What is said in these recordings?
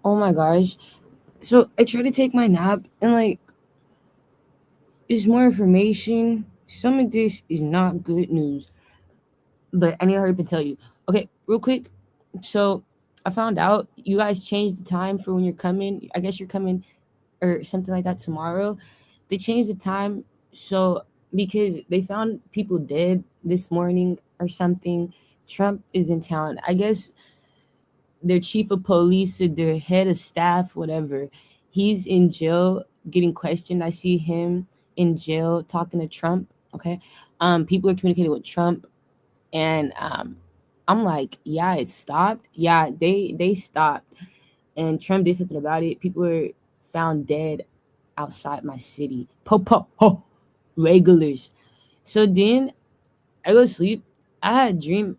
Oh my gosh. So I tried to take my nap and like there's more information. Some of this is not good news. But I need to hurry up and tell you. Okay, real quick. So I found out you guys changed the time for when you're coming. I guess you're coming or something like that tomorrow. They changed the time so because they found people dead this morning or something. Trump is in town. I guess their chief of police or their head of staff, whatever, he's in jail getting questioned. I see him in jail talking to Trump. Okay. People are communicating with Trump and I'm like, yeah, it stopped. Yeah, they stopped. And Trump did something about it. People were found dead outside my city. Po regulars. So then I go to sleep. I had a dream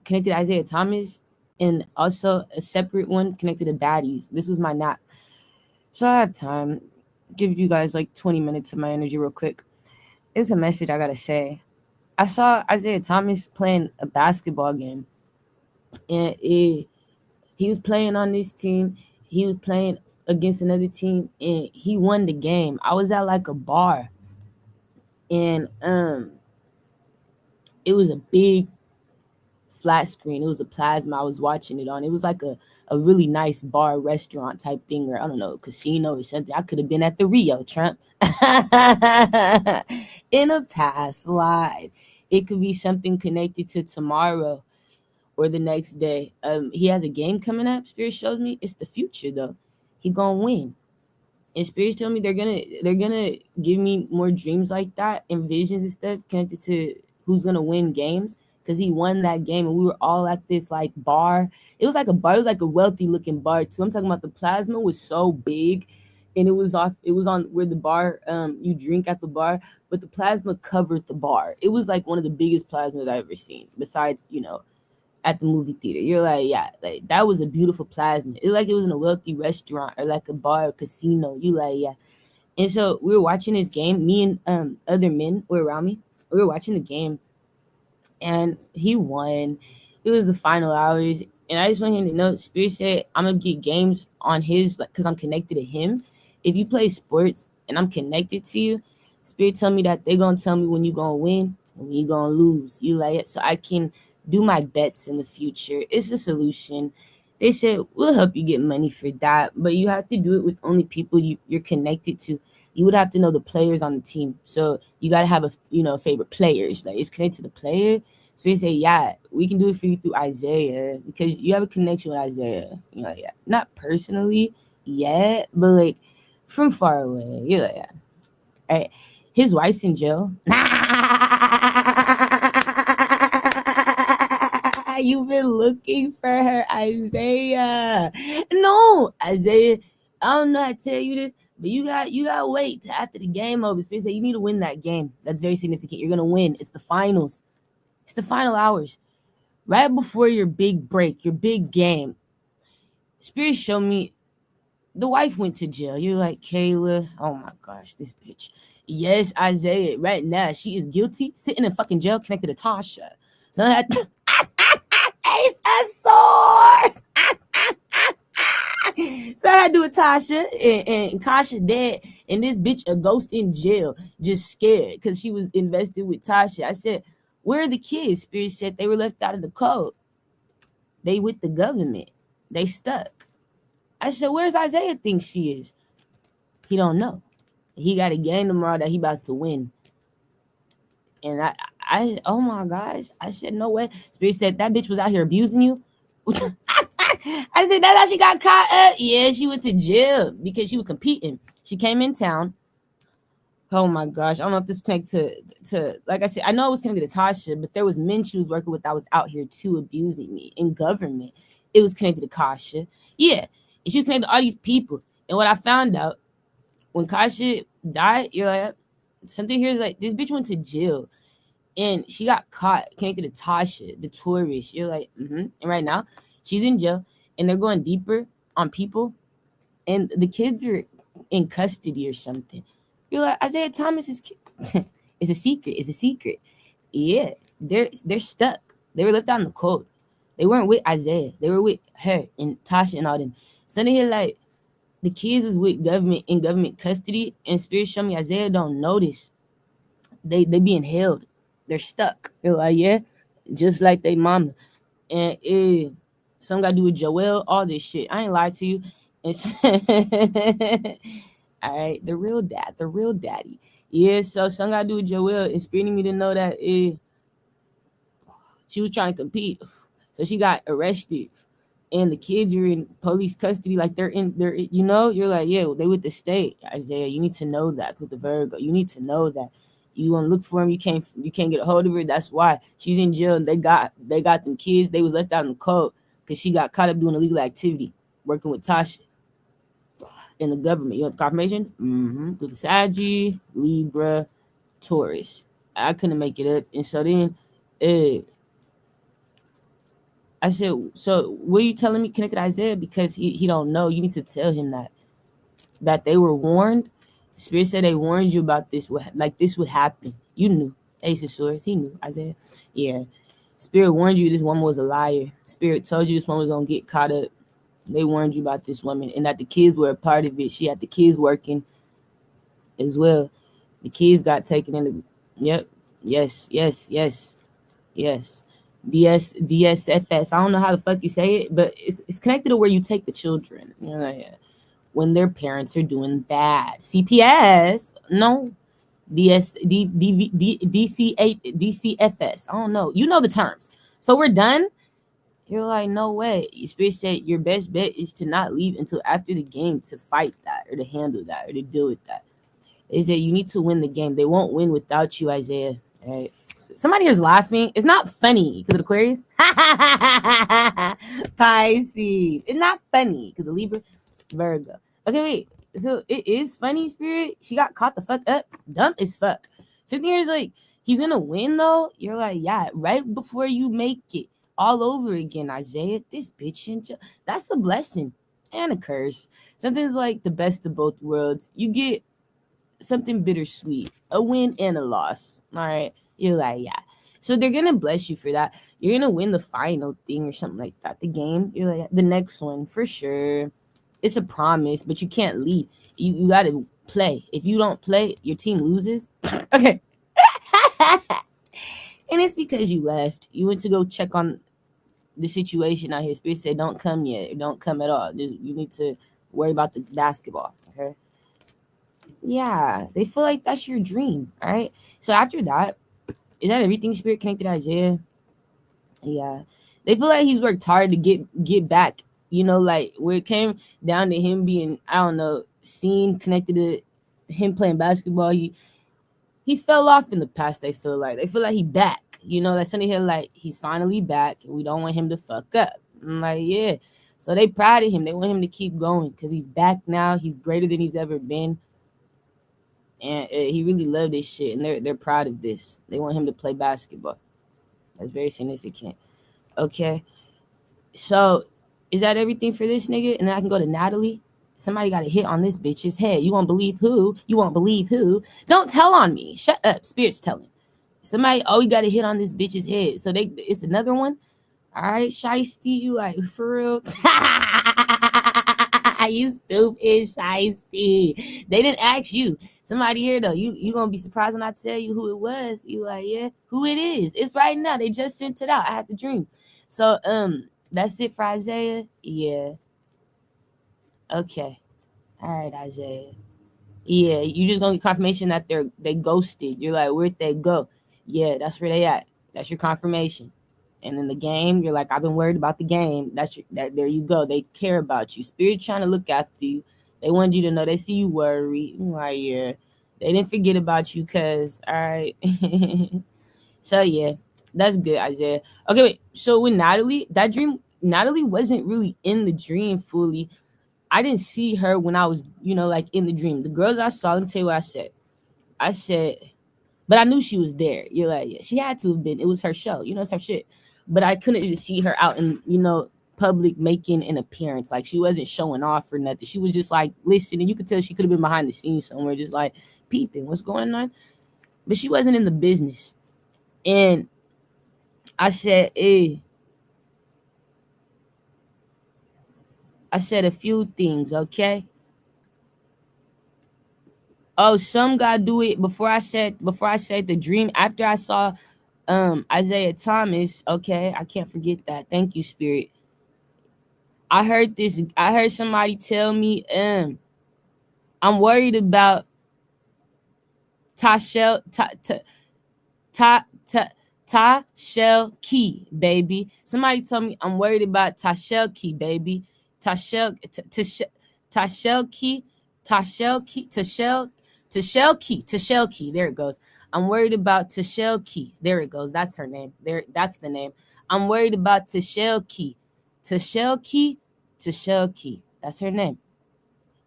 connected to Isaiah Thomas and also a separate one connected to Baddies. This was my nap. So I have time. Give you guys like 20 minutes of my energy real quick. It's a message I gotta say. I saw Isaiah Thomas playing a basketball game, and he was playing on this team. He was playing against another team, and he won the game. I was at like a bar, and it was a big flat screen. It was a plasma. I was watching it on. It was like a really nice bar restaurant type thing, or I don't know, casino or something. I could have been at the Rio, Trump. In a past life. It could be something connected to tomorrow or the next day. He has a game coming up. Spirit shows me it's the future though. He gonna win. And Spirit told me they're gonna give me more dreams like that and visions and stuff connected to who's gonna win games because he won that game and we were all at this like bar. It was like a bar. It was like a wealthy looking bar too. I'm talking about the plasma was so big, and it was off. It was on where the bar you drink at the bar, but the plasma covered the bar. It was like one of the biggest plasmas I've ever seen. Besides, at the movie theater. You're like, yeah, like that was a beautiful plasma. It like it was in a wealthy restaurant or like a bar or casino. You like, yeah. And so we were watching this game. Me and other men were around me. We were watching the game, and he won. It was the final hours, and I just want him to know. Spirit said I'm gonna get games on his like because I'm connected to him. If you play sports and I'm connected to you, Spirit tell me that they gonna tell me when you gonna win and when you gonna lose. You like it, so I can do my bets in the future. It's a solution. They said we'll help you get money for that, but you have to do it with only people you're connected to. You would have to know the players on the team. So you gotta have favorite players. Like it's connected to the player. So they say, yeah, we can do it for you through Isaiah because you have a connection with Isaiah. Yeah. Not personally yet, but like from far away. You're like, yeah. All right. His wife's in jail. You've been looking for her, Isaiah. No, Isaiah. I don't know how to tell you this, but you gotta wait till after the game over. Space you need to win that game. That's very significant. You're gonna win. It's the finals. It's the final hours. Right before your big break, your big game. Spirit showed me the wife went to jail. You're like, Kayla, oh my gosh, this bitch. Yes, Isaiah, right now, she is guilty, sitting in fucking jail connected to Tasha. So that Ace of Swords. So I had to do with Tasha and Kasha dead, and this bitch a ghost in jail, just scared because she was invested with Tasha. I said, where are the kids? Spirit said they were left out of the code. They with the government. They stuck. I said, where's Isaiah think she is? He don't know. He got a game tomorrow that he about to win. And I oh my gosh. I said, no way. Spirit said, that bitch was out here abusing you. I said, that's how she got caught up. Yeah, she went to jail because she was competing. She came in town. Oh my gosh. I don't know if this connected to like I said, I know it was connected to Tasha, but there was men she was working with that was out here too abusing me in government. It was connected to Kasha. Yeah. And she was connected to all these people. And what I found out, when Kasha died, you're like, something here is like, this bitch went to jail. And she got caught connected to Tasha, the tourist. You're like, And right now, she's in jail. And they're going deeper on people. And the kids are in custody or something. You're like, Isaiah Thomas is it's a secret. It's a secret. Yeah, they're stuck. They were left out in the cold. They weren't with Isaiah. They were with her and Tasha and all them. Sitting here like the kids is with government in government custody, and Spirit show me Isaiah don't notice. They being held. They're stuck. They're like, yeah, just like they mama. And some gotta do with Joel, all this shit. I ain't lied to you. It's all right, the real dad, the real daddy. Yeah, so some gotta do with Joel, and Spirit need me to know that she was trying to compete. So she got arrested. And the kids are in police custody, like they're you're like, yeah, they with the state. Isaiah, you need to know that with the Virgo. You need to know that. You want to look for him, you can't get a hold of her. That's why she's in jail. And they got them kids. They was left out in the cold because she got caught up doing illegal activity, working with Tasha in the government. You want the confirmation? Good Saggy, Libra, Taurus. I couldn't make it up. And so then I said, so what are you telling me connected to Isaiah? Because he don't know. You need to tell him that they were warned. Spirit said they warned you about this, like this would happen. You knew. Ace of Swords, he knew. Isaiah. Yeah. Spirit warned you this woman was a liar. Spirit told you this woman was going to get caught up. They warned you about this woman and that the kids were a part of it. She had the kids working as well. The kids got taken into, yep. Yes. DSFS. I don't know how the fuck you say it, but it's connected to where you take the children. You know, like, when their parents are doing bad. CPS, no. DCFS. I don't know. You know the terms. So we're done. You're like, no way. Spirit said your best bet is to not leave until after the game to fight that or to handle that or to deal with that. Is that you need to win the game. They won't win without you, Isaiah. All right. Somebody here's laughing. It's not funny because of Aquarius. Pisces. It's not funny because of Libra, Virgo. Okay, wait. So it is funny, Spirit. She got caught the fuck up. Dumb as fuck. So here's like, he's gonna win though. You're like, yeah, right before you make it all over again, Isaiah. This bitch in jail. That's a blessing and a curse. Something's like the best of both worlds. You get something bittersweet, a win and a loss. All right. You're like, yeah. So they're gonna bless you for that. You're gonna win the final thing or something like that. The game, you're like, the next one for sure. It's a promise, but you can't leave. You gotta play. If you don't play, your team loses. Okay. And it's because you left. You went to go check on the situation out here. Spirit said, don't come yet. Don't come at all. You need to worry about the basketball. Okay. Yeah, they feel like that's your dream. All right. So after that, is that everything, Spirit connected to Isaiah? Yeah. They feel like he's worked hard to get back. You know, like where it came down to him being, I don't know, seen connected to him playing basketball. He fell off in the past. They feel like he back. You know, like Sunny Hill, like he's finally back, and we don't want him to fuck up. I'm like, yeah. So they proud of him. They want him to keep going because he's back now. He's greater than he's ever been. And he really loved this shit, and they're proud of this. They want him to play basketball. That's very significant. Okay, so is that everything for this nigga? And then I can go to Natalie. Somebody got a hit on this bitch's head. You won't believe who? You won't believe who? Don't tell on me. Shut up. Spirit's telling. Somebody, oh, you got a hit on this bitch's head. So it's another one. All right, shiesty, you like for real? You stupid shiesty. They didn't ask you. Somebody here though. You gonna be surprised when I tell you who it was. You like, yeah, who it is? It's right now. They just sent it out. I had the dream. So that's it for Isaiah. Yeah. Okay. All right, Isaiah. Yeah, you just gonna get confirmation that they ghosted. You're like, where'd they go? Yeah, that's where they at. That's your confirmation. And in the game, you're like, I've been worried about the game. There you go. They care about you. Spirit trying to look after you. They want you to know they see you worried. Like, yeah. They didn't forget about you, cuz. All right. So yeah, that's good, Isaiah. Okay, wait. So with Natalie, that dream, Natalie wasn't really in the dream fully. I didn't see her when I was, like in the dream. The girls I saw, let me tell you what I said. I said, but I knew she was there. You're like, yeah, she had to have been. It was her show. It's her shit. But I couldn't just see her out in, public making an appearance. Like she wasn't showing off or nothing. She was just like listening. You could tell she could have been behind the scenes somewhere, just like peeping what's going on. But she wasn't in the business. And I said, hey. I said a few things, okay? Oh, some gotta do it before I said the dream. After I saw Isaiah Thomas, okay, I can't forget that. Thank you, Spirit. I heard somebody tell me, I'm worried about Tashel Ta Ta Tashel Key, baby. Somebody told me I'm worried about Tashel Key, baby. Tashel Tashel Key, Tashel Key, Tashel Key, Tashel Key. There it goes. I'm worried about Tashel Key. There it goes. That's her name. There, that's the name. I'm worried about Tashel Key. Tashel Key, Tashel Key. That's her name.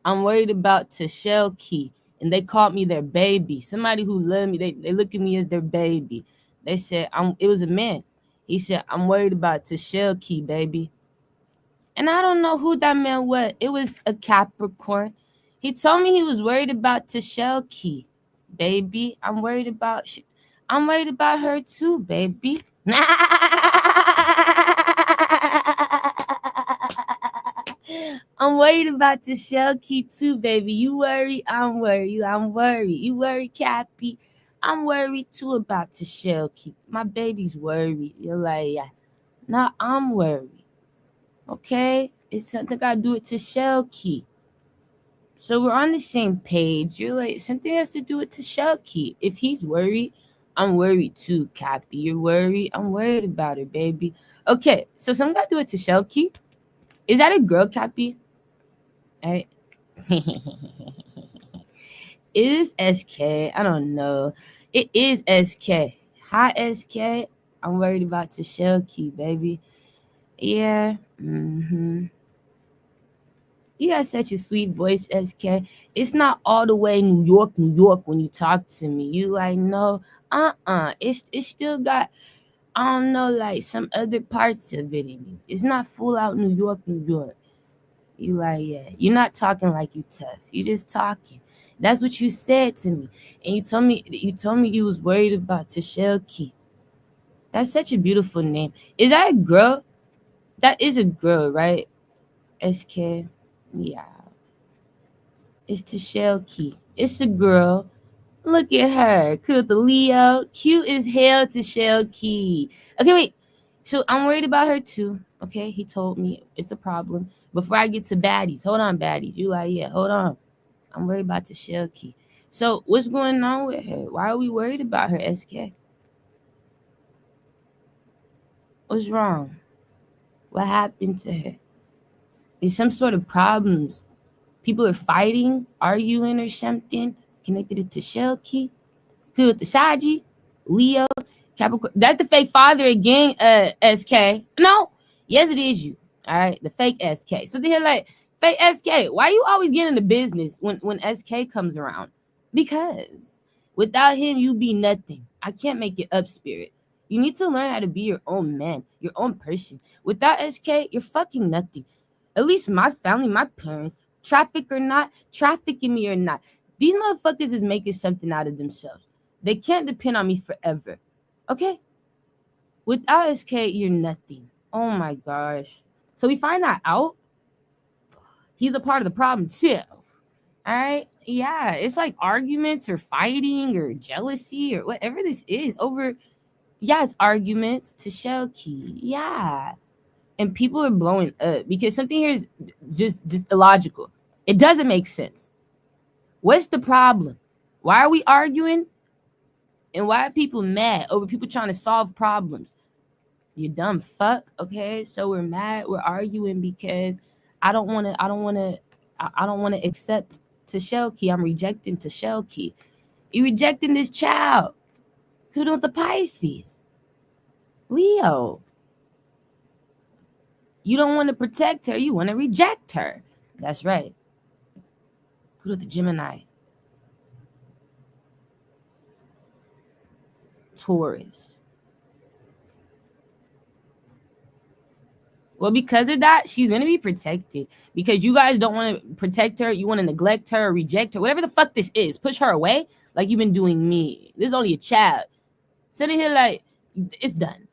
I'm worried about Tashel Key. And they called me their baby. Somebody who loved me, they look at me as their baby. They said, it was a man. He said, I'm worried about Tashel Key, baby. And I don't know who that man was. It was a Capricorn. He told me he was worried about Tashel Key, baby. I'm worried about her too, baby. I'm worried about your shell key too, baby. You worry, I'm worried. I'm worried. You worry, Cappy. I'm worried too about your shell key. My baby's worried. You're like, yeah. No, I'm worried. Okay? It's something I do it to shell key. So we're on the same page. You're like, something has to do with shell key. If he's worried, I'm worried too, Cappy. You're worried. I'm worried about it, baby. Okay, so something got to do it to shell key. Is that a girl, Cappy? Right? Is SK? I don't know. It is SK. Hi, SK. I'm worried about the shell key, baby. Yeah. You got such a sweet voice, SK. It's not all the way New York when you talk to me. You like, no, It's still got, I don't know, like some other parts of it in you. It's not full out New York. You like, yeah. You're not talking like you tough. You just talking. That's what you said to me. And you told me you was worried about Tashel Key. That's such a beautiful name. Is that a girl? That is a girl, right? SK. Yeah. It's Tashel Key. It's a girl. Look at her. Cute the Leo. Cute as hell, Tashel Key. Okay, wait. So I'm worried about her too. Okay, he told me it's a problem. Before I get to Baddies. Hold on, Baddies. You like, yeah, hold on. I'm worried about Tashel Key. So what's going on with her? Why are we worried about her, SK? What's wrong? What happened to her? Is some sort of problems? People are fighting, arguing, or something connected to Tashel Key? Good with the Saji, Leo, Capricorn. That's the fake father again, SK. No, yes, it is you. All right, the fake SK. So they're like, fake SK, why you always get into business when SK comes around? Because without him, you be nothing. I can't make it up, Spirit. You need to learn how to be your own man, your own person. Without SK, you're fucking nothing. At least my family, my parents, trafficking me or not, these motherfuckers is making something out of themselves. They can't depend on me forever. Okay? Without SK, you're nothing. Oh my gosh. So we find that out. He's a part of the problem too. All right? Yeah, it's like arguments or fighting or jealousy or whatever this is over. Yeah, it's arguments to shell key. Yeah. And people are blowing up because something here is just illogical. It doesn't make sense. What's the problem? Why are we arguing? And why are people mad over people trying to solve problems? You dumb fuck. Okay, so we're mad. We're arguing because I don't want to accept Tashel Key. I'm rejecting Tashel Key. You rejecting this child. Who with the Pisces? Leo. You don't want to protect her. You want to reject her. That's right. Who with the Gemini? Taurus. Well, because of that, she's going to be protected. Because you guys don't want to protect her. You want to neglect her or reject her. Whatever the fuck this is. Push her away like you've been doing me. This is only a child. Sitting here like, it's done.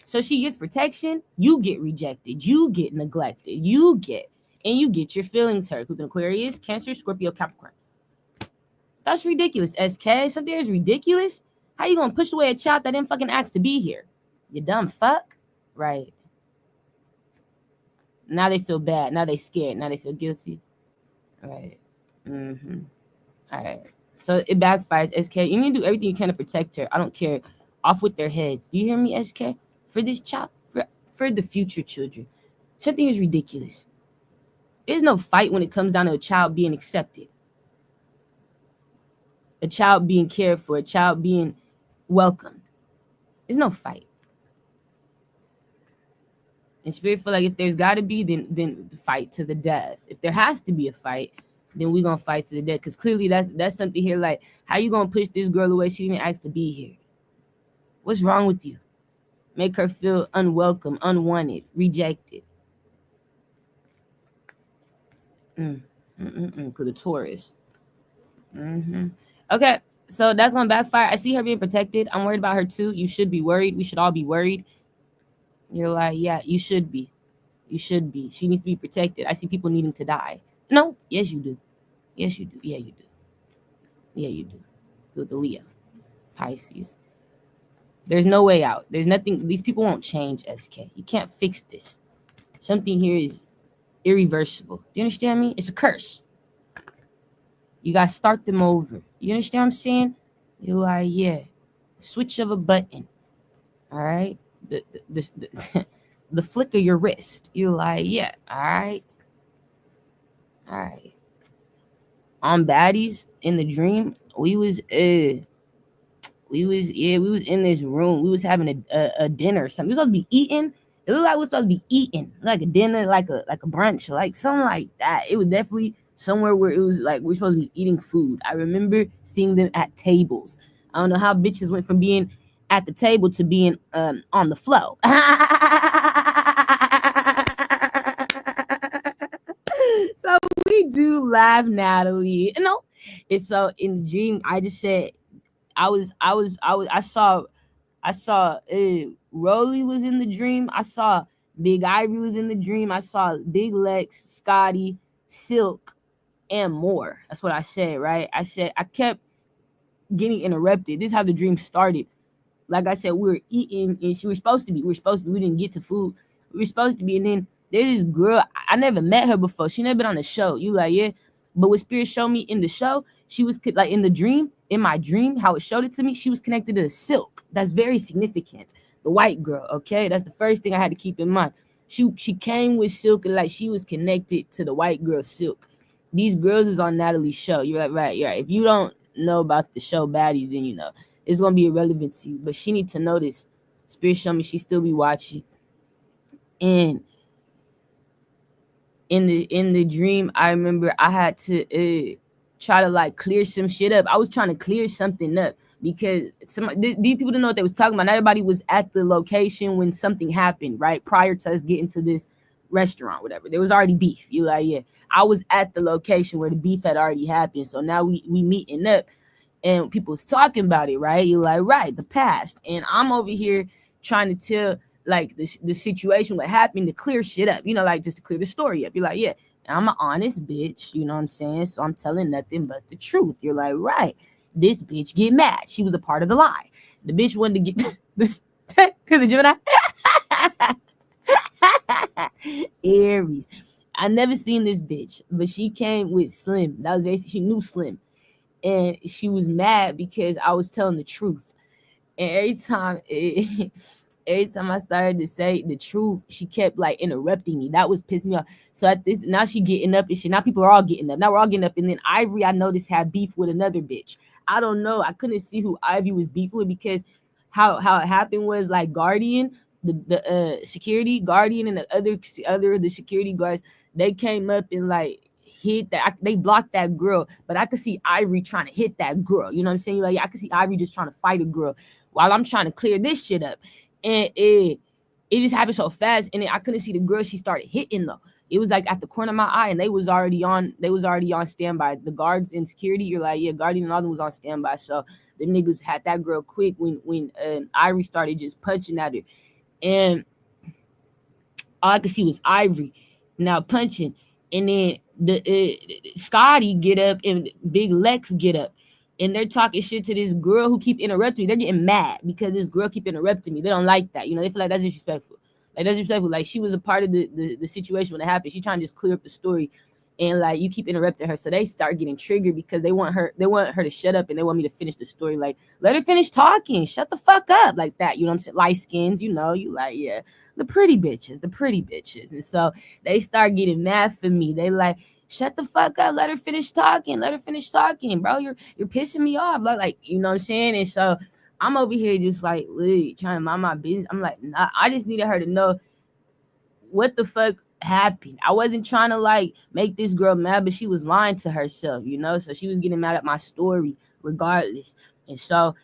So she gets protection. You get rejected. You get neglected. You get. and you get your feelings hurt. Who's an Aquarius, Cancer, Scorpio, Capricorn. That's ridiculous, SK. Something is ridiculous. How you gonna push away a child that didn't fucking ask to be here? You dumb fuck. Right. Now they feel bad. Now they scared. Now they feel guilty. Right. Mm-hmm. All right. So it backfires, SK. You need to do everything you can to protect her. I don't care. Off with their heads. Do you hear me, SK? For this child, for the future children. Something is ridiculous. There's no fight when it comes down to a child being accepted. A child being cared for. A child being welcomed. There's no fight. And Spirit feel like if there's got to be, then fight to the death. If there has to be a fight, then we're going to fight to the death. Because clearly that's something here like, how you going to push this girl away? She didn't ask to be here. What's wrong with you? Make her feel unwelcome, unwanted, rejected. For the Taurus. Okay, so that's going to backfire. I see her being protected. I'm worried about her too. You should be worried. We should all be worried. You're like, yeah, you should be. You should be. She needs to be protected. I see people needing to die. No, yes, you do. Yes, you do. Yeah, you do. Yeah, you do. With the Leo, Pisces. There's no way out. There's nothing. These people won't change, SK. You can't fix this. Something here is irreversible. Do you understand me? It's a curse. You got to start them over. You understand what I'm saying? You're like, yeah. Switch of a button. All right? The flick of your wrist. You're like, yeah. All right. All right. On Baddies in the dream, we was in this room. We was having a dinner or something. We was supposed to be eating. It looked like we was supposed to be eating, like a dinner, like a brunch, like something like that. It was definitely somewhere where it was like we're supposed to be eating food. I remember seeing them at tables. I don't know how bitches went from being at the table to being on the flow. So we do laugh, Natalie. No, it's so in the dream. I just said I saw Rolly was in the dream. I saw Big Ivory was in the dream. I saw Big Lex, Scotty, Silk, and more. That's what I said, right? I said I kept getting interrupted. This is how the dream started. Like I said, we were eating, and we were supposed to be. We didn't get to food. We were supposed to be, and then there's this girl. I never met her before. She never been on the show. You like, yeah. But what Spirit showed me in the show, she was like in the dream, in my dream, how it showed it to me, she was connected to Silk. That's very significant. The white girl, okay? That's the first thing I had to keep in mind. She came with Silk, and like she was connected to the white girl Silk. These girls is on Natalie's show. You're like, right, you're right. If you don't know about the show Baddies, then you know. It's gonna be irrelevant to you. But she need to know this. Spirit showed me she still be watching. And in the dream, I remember I had to try to like clear some shit up. I was trying to clear something up because these people didn't know what they was talking about. Not everybody was at the location when something happened, right? Prior to us getting to this restaurant, whatever. There was already beef. You like, yeah. I was at the location where the beef had already happened. So now we meeting up and people was talking about it, right? You're like, right, the past. And I'm over here trying to tell like the situation, what happened, to clear shit up, you know, like just to clear the story up. You're like, yeah, I'm an honest bitch, you know what I'm saying? So I'm telling nothing but the truth. You're like, right, this bitch get mad. She was a part of the lie. The bitch wanted to get because the Gemini. Aries. I never seen this bitch, but she came with Slim. That was basically, she knew Slim. And she was mad because I was telling the truth. And every time I started to say the truth, she kept like interrupting me. That was pissing me off. So at this, now she getting up and shit. Now people are all getting up. Now we're all getting up. And then Ivory, I noticed, had beef with another bitch. I don't know. I couldn't see who Ivy was beef with because how it happened was like Guardian, the security Guardian, and the security guards, they came up and like hit that. They blocked that girl, but I could see Ivory trying to hit that girl. You know what I'm saying? Like I could see Ivory just trying to fight a girl while I'm trying to clear this shit up. And it just happened so fast, and I couldn't see the girl she started hitting though. It was like at the corner of my eye, and they was already on standby. The guards and security, you're like, yeah, Guardian and all them was on standby. So the niggas had that girl quick when Ivory started just punching at her, and all I could see was Ivory now punching. And then Scotty get up and Big Lex get up, and they're talking shit to this girl who keep interrupting me. They're getting mad because this girl keep interrupting me. They don't like that. You know, they feel like that's disrespectful. Like that's disrespectful. Like she was a part of the situation when it happened. She trying to just clear up the story, and like you keep interrupting her, so they start getting triggered because they want her to shut up, and they want me to finish the story. Like, let her finish talking. Shut the fuck up, like that. You know what I'm saying? Light skins, you know, you like, yeah, the pretty bitches, the pretty bitches. And so they start getting mad for me. They like, shut the fuck up. Let her finish talking. Let her finish talking, bro. You're pissing me off. Like, you know what I'm saying? And so I'm over here just like, trying to mind my business. I'm like, nah, I just needed her to know what the fuck happened. I wasn't trying to like make this girl mad, but she was lying to herself, you know? So she was getting mad at my story regardless. And so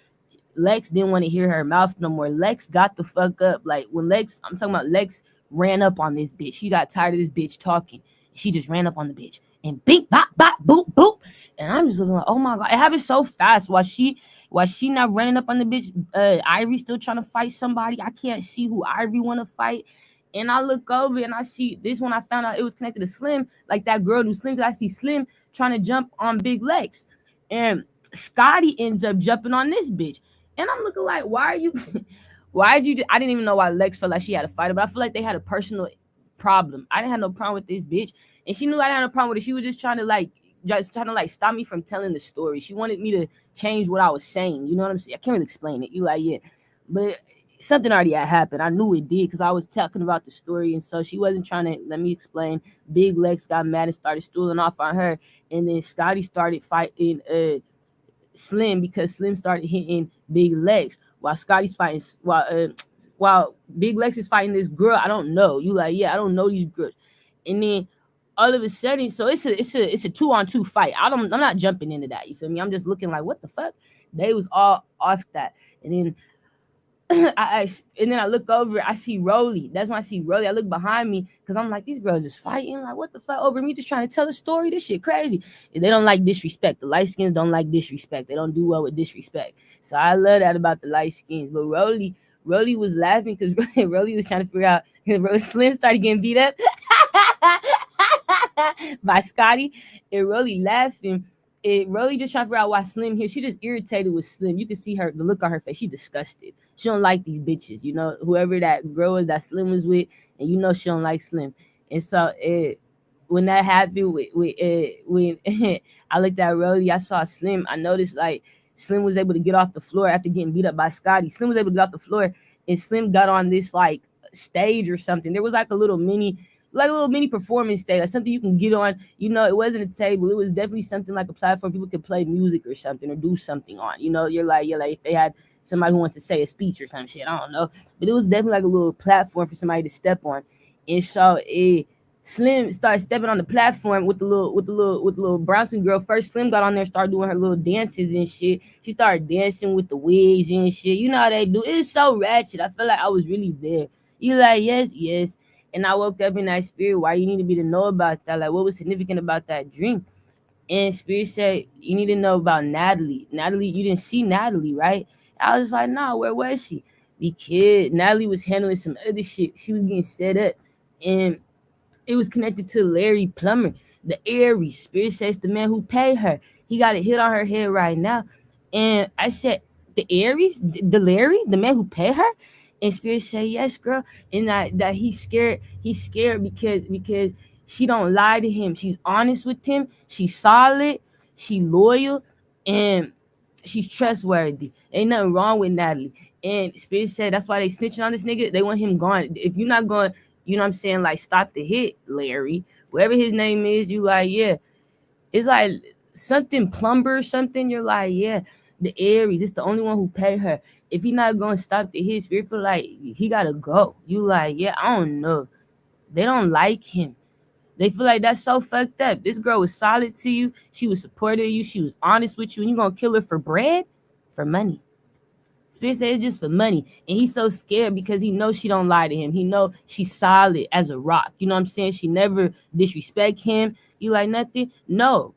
Lex didn't want to hear her mouth no more. Lex got the fuck up. Like when I'm talking about Lex ran up on this bitch. She got tired of this bitch talking. She just ran up on the bitch and beep bop bop boop boop. And I'm just looking like, oh my god, it happened so fast. While she not running up on the bitch, Ivory still trying to fight somebody. I can't see who Ivory want to fight. And I look over and I see this one. I found out it was connected to Slim, like that girl who Slim. I see Slim trying to jump on Big Legs, and Scotty ends up jumping on this bitch. And I'm looking like, why are you? Why did you? I didn't even know why Lex felt like she had a fight, but I feel like they had a personal problem. I didn't have no problem with this bitch, and she knew I didn't have no problem with it. She was just trying to like stop me from telling the story. She wanted me to change what I was saying. You know what I'm saying? I can't really explain it. You like, yeah, but something already had happened. I knew it did because I was talking about the story, and so she wasn't trying to let me explain. Big Lex got mad and started stooling off on her, and then Scotty started fighting Slim because Slim started hitting Big Lex while Scotty's fighting while Big Lex is fighting this girl. I don't know. You like, yeah, I don't know these girls. And then all of a sudden, so it's a 2-on-2 fight. I'm not jumping into that. You feel me? I'm just looking like, what the fuck? They was all off that. And then and then I look over, I see Rolly. That's when I see Rolly. I look behind me because I'm like, these girls just fighting. Like, what the fuck? Over me just trying to tell a story. This shit crazy. And they don't like disrespect. The light skins don't like disrespect. They don't do well with disrespect. So I love that about the light skins. But Rolly was laughing because Rolly was trying to figure out. Slim started getting beat up by Scotty, and Rolly laughing. Rolly just trying to figure out why Slim here. She just irritated with Slim. You can see the look on her face. She disgusted. She don't like these bitches. You know, whoever that girl is that Slim was with, and you know she don't like Slim. And so when that happened, when I looked at Rolly, I saw Slim. I noticed like Slim was able to get off the floor after getting beat up by Scotty. Slim was able to get off the floor, and Slim got on this like stage or something. There was like a little mini performance stage, like something you can get on. You know, it wasn't a table. It was definitely something like a platform people could play music or something or do something on. You know, you're like if they had somebody who wants to say a speech or some shit, I don't know. But it was definitely like a little platform for somebody to step on. And so Slim started stepping on the platform with the little Bronson girl. First, Slim got on there, started doing her little dances and shit. She started dancing with the wigs and shit. You know how they do. It's so ratchet. I feel like I was really there. You like, yes. And I woke up in that spirit. Why you need to be to know about that? Like, what was significant about that dream? And Spirit said, you need to know about Natalie. Natalie, you didn't see Natalie, right? I was like, nah, where was she? Because Natalie was handling some other shit. She was getting set up. And it was connected to Larry Plummer, the Aries. Spirit says the man who paid her. He got a hit on her head right now. And I said, the Aries? The Larry? The man who paid her? And Spirit said, yes, girl. And that he's scared. He's scared because she don't lie to him. She's honest with him. She's solid. She loyal. And she's trustworthy. Ain't nothing wrong with Natalie. And Spirit said that's why they snitching on this nigga. They want him gone. If you're not going, you know what I'm saying, like stop the hit, Larry. Whatever his name is, you like, yeah. It's like something Plumber or something. You're like, yeah, the Aries. It's the only one who pay her. If he not going to stop the hit, Spirit feel like he got to go. You like, yeah, I don't know. They don't like him. They feel like that's so fucked up. This girl was solid to you. She was supportive of you. She was honest with you. And you going to kill her for bread? For money. Spirit said it's just for money. And he's so scared because he knows she don't lie to him. He know she's solid as a rock. You know what I'm saying? She never disrespect him. You like nothing? No.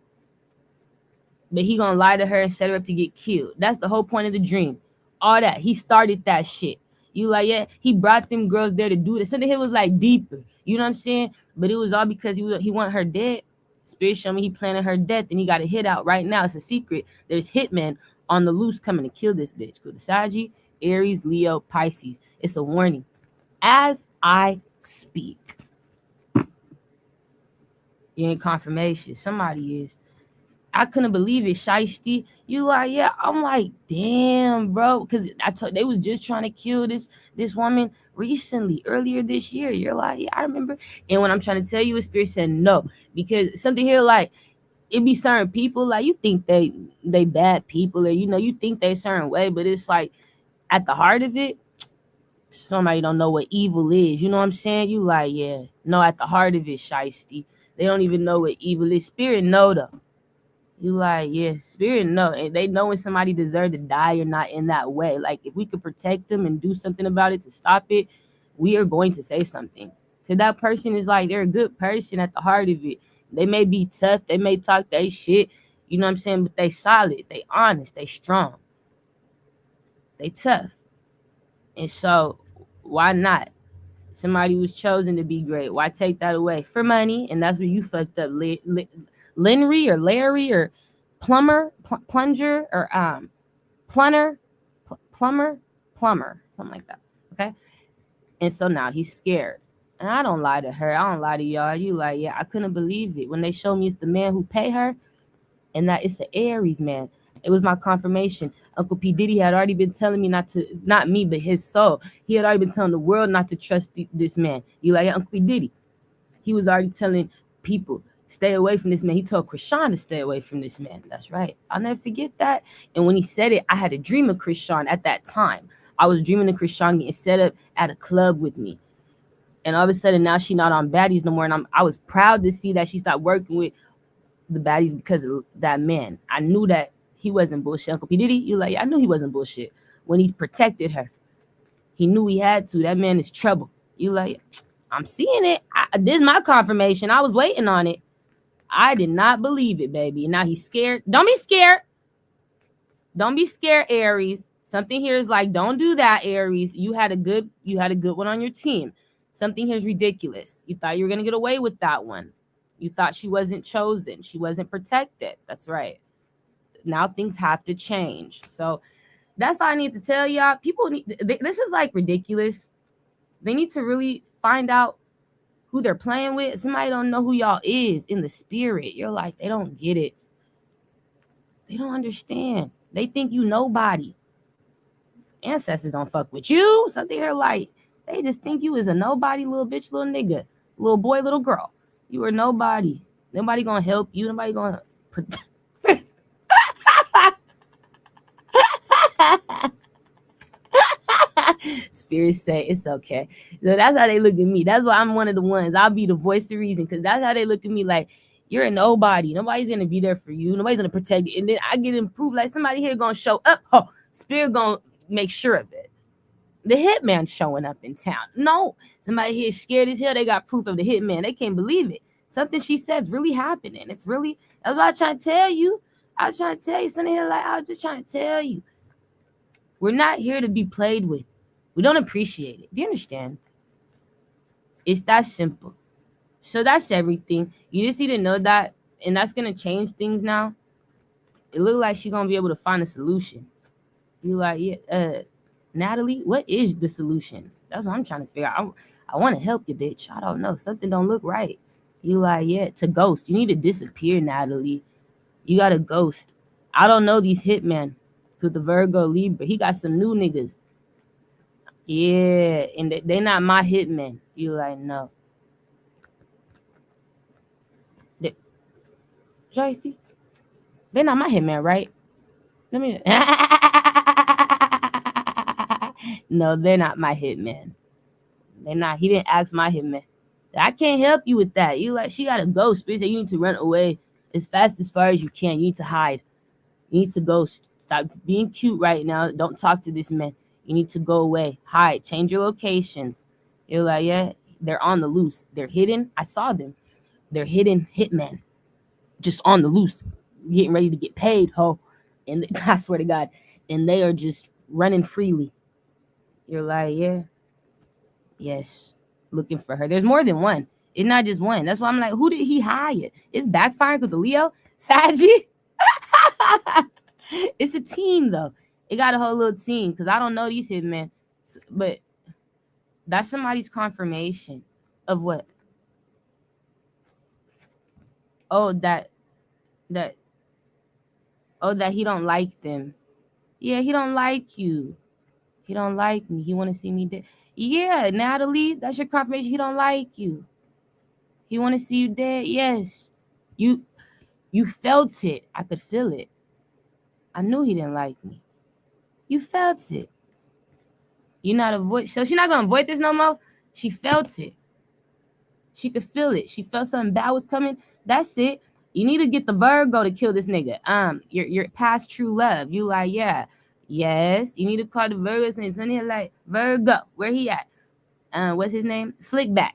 But he going to lie to her and set her up to get killed. That's the whole point of the dream. All that. He started that shit. You like, yeah, he brought them girls there to do this. Something here was like deeper. You know what I'm saying? But it was all because he wanted her dead. Spirit showed me he planning her death, and he got a hit out right now. It's a secret. There's hitmen on the loose coming to kill this bitch. Kudasaji, Aries, Leo, Pisces. It's a warning. As I speak. You ain't confirmation. Somebody is. I couldn't believe it, Shiesty. You like, yeah. I'm like, damn, bro. Because they was just trying to kill this woman recently, earlier this year. You're like, yeah, I remember. And when I'm trying to tell you, a spirit said no. Because something here, like, it be certain people, like, you think they bad people, or, you think they a certain way, but it's like, at the heart of it, somebody don't know what evil is. You know what I'm saying? You like, yeah. No, at the heart of it, Shiesty. They don't even know what evil is. Spirit know, though. You like, yeah, spirit know. And they know when somebody deserve to die or not in that way. Like, if we could protect them and do something about it to stop it, we are going to say something. Because that person is like, they're a good person at the heart of it. They may be tough. They may talk they shit. You know what I'm saying? But they solid. They honest. They strong. They tough. And so, why not? Somebody was chosen to be great. Why take that away? For money. And that's where you fucked up. Linry or Larry or plunger or plumber, something like that. Okay. And so now he's scared. And I don't lie to her. I don't lie to y'all. You like, yeah, I couldn't believe it when they showed me it's the man who pay her, and that it's an Aries man. It was my confirmation. Uncle P. Diddy had already been telling me not me, but his soul. He had already been telling the world not to trust this man. You like, yeah, Uncle P. Diddy. He was already telling people, stay away from this man. He told Krishan to stay away from this man. That's right. I'll never forget that. And when he said it, I had a dream of Krishan at that time. I was dreaming of Krishan getting set up at a club with me. And all of a sudden, now she's not on Baddies no more. And I was proud to see that she stopped working with the Baddies because of that man. I knew that he wasn't bullshit. Uncle P. Diddy, you like, I knew he wasn't bullshit. When he protected her, he knew he had to. That man is trouble. You like, I'm seeing it. This is my confirmation. I was waiting on it. I did not believe it, baby. Now he's scared. Don't be scared. Don't be scared, Aries. Something here is like, don't do that, Aries. You had a good one on your team. Something here is ridiculous. You thought you were gonna get away with that one. You thought she wasn't chosen. She wasn't protected. That's right. Now things have to change. So that's all I need to tell y'all. People this is like ridiculous. They need to really find out who they're playing with. Somebody don't know who y'all is in the spirit. You're like, they don't get it. They don't understand. They think you nobody. Ancestors don't fuck with you. So they're like, they just think you is a nobody, little bitch, little nigga, little boy, little girl. You are nobody. Nobody gonna help you. Nobody gonna Spirits say it's okay. So that's how they look at me. That's why I'm one of the ones. I'll be the voice of reason, because that's how they look at me. Like, you're a nobody. Nobody's gonna be there for you. Nobody's gonna protect you. And then I get improved. Like, somebody here gonna show up. Oh, Spirit gonna make sure of it. The hitman showing up in town. No, somebody here scared as hell. They got proof of the hitman. They can't believe it. Something she said is really happening. It's really, that's what I'm trying to tell you. I was trying to tell you something here. Like, I was just trying to tell you. We're not here to be played with. We don't appreciate it. Do you understand? It's that simple. So that's everything. You just need to know that, and that's going to change things now. It looks like she's going to be able to find a solution. You like, yeah, Natalie, what is the solution? That's what I'm trying to figure out. I want to help you, bitch. I don't know. Something don't look right. You like, yeah, to ghost. You need to disappear, Natalie. You got to ghost. I don't know these hitmen. Because the Virgo Libra, he got some new niggas. Yeah, and they not my hitmen. You like, no. Joyce, they're not my hitman, right? Let me. No, they're not my hitman. They're not. He didn't ask my hitman. I can't help you with that. You like, she got a ghost. Spirit said you need to run away as fast as far as you can. You need to hide. You need to ghost. Stop being cute right now. Don't talk to this man. You need to go away. Hide. Change your locations. You're like, yeah, they're on the loose. They're hidden. I saw them. They're hidden hitmen. Just on the loose. Getting ready to get paid, ho. And I swear to God. And they are just running freely. You're like, yeah. Yes. Looking for her. There's more than one. It's not just one. That's why I'm like, who did he hire? It's backfiring because the Leo, Saggy. It's a team though. It got a whole little team because I don't know these hitmen, but that's somebody's confirmation of what? Oh, that he don't like them. Yeah, he don't like you. He don't like me. He want to see me dead. Yeah, Natalie, that's your confirmation. He don't like you. He want to see you dead. Yes, you felt it. I could feel it. I knew he didn't like me. You felt it. You're not avoid. So she's not gonna avoid this no more. She felt it. She could feel it. She felt something bad was coming. That's it. You need to get the Virgo to kill this nigga. Your past true love. You like, yeah. Yes. You need to call the Virgo's name. So here like, Virgo, where he at? What's his name? Slickback.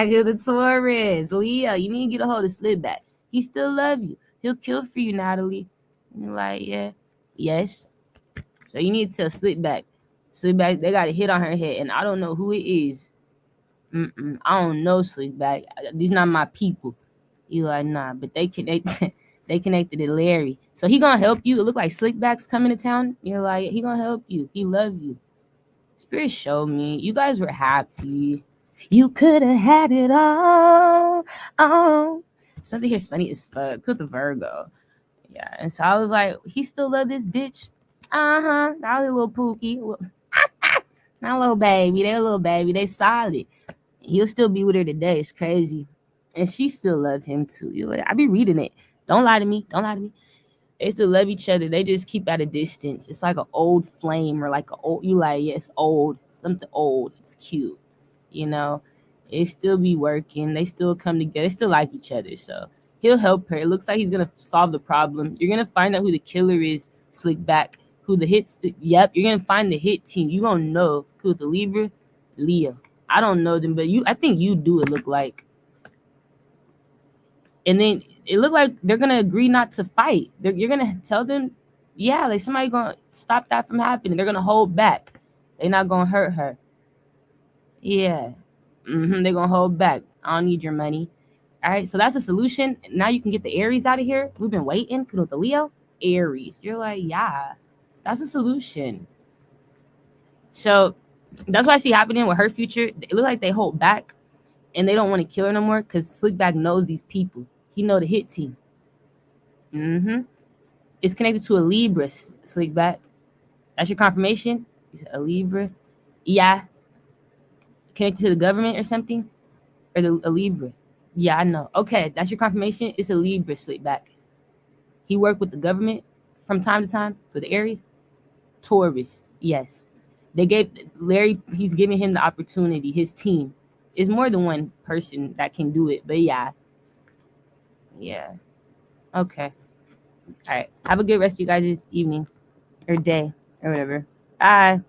You're the Taurus. Leo, you need to get a hold of Slickback. He still love you. He'll kill for you, Natalie. And you're like, yeah. Yes. So you need to tell Slickback. Slickback, they got a hit on her head, and I don't know who it is. I don't know Slickback. These not my people. You like, nah, but they connected to Larry. So he gonna help you. It look like Slickback's coming to town. You're like, he gonna help you. He love you. Spirit showed me. You guys were happy. You could have had it all. Oh. Something here's funny as fuck. Put the Virgo. Yeah. And so I was like, he still love this bitch. That was a little pookie. Not a little baby. They a little baby. They solid. He'll still be with her today. It's crazy. And she still love him too. You like, I be reading it. Don't lie to me. Don't lie to me. They still love each other. They just keep at a distance. It's like an old flame or like an old, you like, yeah, it's old. Something old. It's cute. You know? They still be working. They still come together. They still like each other. So he'll help her. It looks like he's going to solve the problem. You're going to find out who the killer is, Slickback. Who the hits. Yep. You're going to find the hit team. You're going to know who the Libra, Leo. I don't know them, but I think you do, it look like. And then it looked like they're going to agree not to fight. You're going to tell them, yeah, like somebody going to stop that from happening. They're going to hold back. They're not going to hurt her. Yeah. They're going to hold back. I don't need your money. All right. So that's a solution. Now you can get the Aries out of here. We've been waiting. With the Leo, Aries. You're like, yeah, that's a solution. So that's what I see happening with her future. It looks like they hold back. And they don't want to kill her no more because Slickback knows these people. He know the hit team. It's connected to a Libra, Slickback. That's your confirmation? A Libra? Yeah. Connected to the government or something? Or a Libra? Yeah, I know. Okay, that's your confirmation? It's a Libra, Slickback. He worked with the government from time to time for the Aries? Taurus, yes. They gave Larry, he's giving him the opportunity, his team. It's more than one person that can do it, but yeah. Yeah. Okay. All right. Have a good rest of you guys' evening or day or whatever. Bye.